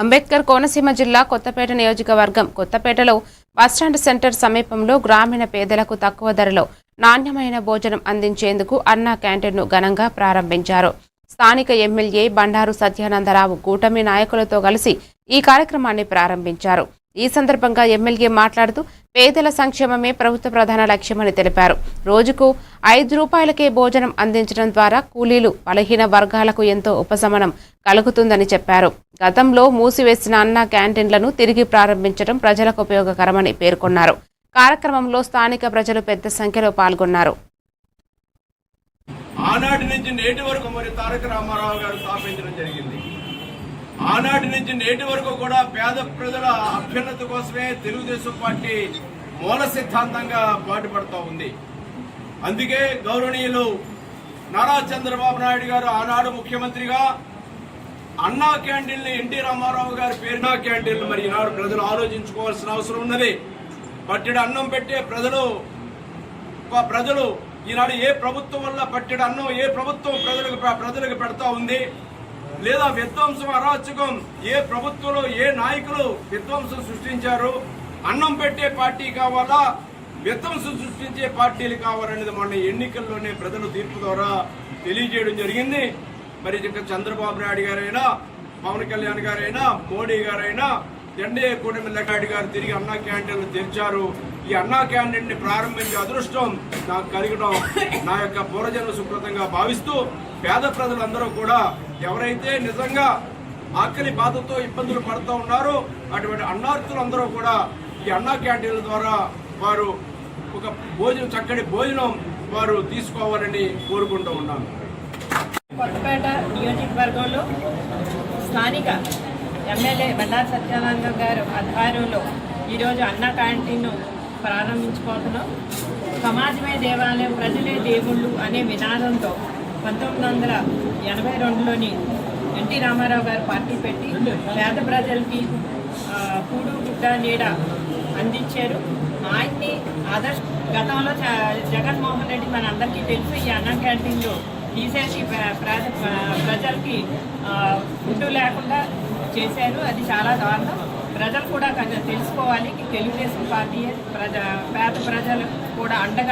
అంబేద్కర్ కోనసీమ జిల్లా కొత్తపేట నియోజకవర్గం కొత్తపేటలో బస్టాండ్ సెంటర్ సమీపంలో గ్రామీణ పేదలకు తక్కువ ధరలో నాణ్యమైన భోజనం అందించేందుకు అన్నా క్యాంటీన్ను ఘనంగా ప్రారంభించారు. స్థానిక ఎమ్మెల్యే బండారు సత్యానందరావు కూటమి నాయకులతో కలిసి ఈ కార్యక్రమాన్ని ప్రారంభించారు. ఈ సందర్భంగా ఎమ్మెల్యే మాట్లాడుతూ పేదల సంక్షేమమే ప్రభుత్వ ప్రధాన లక్ష్యమని తెలిపారు. రోజుకు 5 రూపాయలకే భోజనం అందించడం ద్వారా కూలీలు బలహీన వర్గాలకు ఎంతో ఉపశమనం కలుగుతుందని చెప్పారు. గతంలో మూసివేసిన అన్నా క్యాంటీన్లను తిరిగి ప్రారంభించడం ప్రజలకు ఉపయోగకరమని పేర్కొన్నారు. కార్యక్రమంలో స్థానిక ప్రజలు పెద్ద సంఖ్యలో పాల్గొన్నారు. ఆనాటి నుంచి నేటి వరకు మరి తారక రామారావు గారు స్థాపించడం జరిగింది. ఆనాటి నుంచి నేటి వరకు కూడా పేద ప్రజల అభ్యున్నతి కోసమే తెలుగుదేశం పార్టీ మూల సిద్ధాంతంగా పాటుపడుతూ ఉంది. అందుకే గౌరవనీయులు నారా చంద్రబాబు నాయుడు గారు ఆనాడు ముఖ్యమంత్రిగా అన్నా క్యాంటీన్లు ఎన్టీ రామారావు గారి పేరున క్యాంటీన్లు మరి ఈనాడు ప్రజలు ఆలోచించుకోవాల్సిన అవసరం ఉన్నది. పట్టెడు అన్నం పెట్టే ప్రజలు ఈనాడు ఏ ప్రభుత్వం వల్ల పట్టెడు అన్నం ఏ ప్రభుత్వం ప్రజలకు పెడతా ఉంది, లేదా విధ్వంసం అరాచకం ఏ ప్రభుత్వంలో ఏ నాయకులు విధ్వంసం సృష్టించారు, అన్నం పెట్టే పార్టీ కావాలా విధ్వంసం సృష్టించే పార్టీలు కావాలనేది మొన్న ఎన్నికల్లోనే ప్రజలు తీర్పు ద్వారా తెలియజేయడం జరిగింది. మరి చంద్రబాబు నాయుడు గారైనా పవన్ కళ్యాణ్ గారైనా మోడీ గారైనా ఎన్డీఏ కూటమి లెక్కాడి గారు తిరిగి అన్నా క్యాంటీన్లు తెరిచారు. ఈ అన్నా క్యాంటీన్ ని ప్రారంభించే అదృష్టం నాకు కలగడం నా యొక్క పూర్వజన్మ సుకృతంగా భావిస్తూ పేద ప్రజలందరూ కూడా ఎవరైతే నిజంగా ఆకలి బాధతో ఇబ్బందులు పడుతూ ఉన్నారో అటువంటి అన్నార్థులందరూ కూడా ఈ అన్నా క్యాంటీన్ల ద్వారా వారు ఒక చక్కటి భోజనం వారు తీసుకోవాలని కోరుకుంటూ ఉన్నాను. కొత్తపేట నియోజకవర్గంలో స్థానిక ఎమ్మెల్యే బండారు సత్యానంద గారు ఆధ్వర్యంలో ఈరోజు అన్నా క్యాంటీన్ను ప్రారంభించుకుంటున్నాం. సమాజమే దేవాలయం, ప్రజలే దేవుళ్ళు అనే వినాదంతో 1982లోని ఎన్టీ రామారావు గారు పార్టీ పెట్టి పేద ప్రజలకి కూడు గుడ్డ నీడ అందించారు. ఆయన్ని గతంలో జగన్మోహన్ రెడ్డి మన అందరికీ తెలుసు ఈ అన్నా క్యాంటీన్లో తీసేసి ప్రజలకి ఫుడ్ లేకుండా చేశారు. అది చాలా దారుణం. ప్రజలు కూడా తెలుసుకోవాలి. తెలుగుదేశం పార్టీ పేద ప్రజలు కూడా అండగా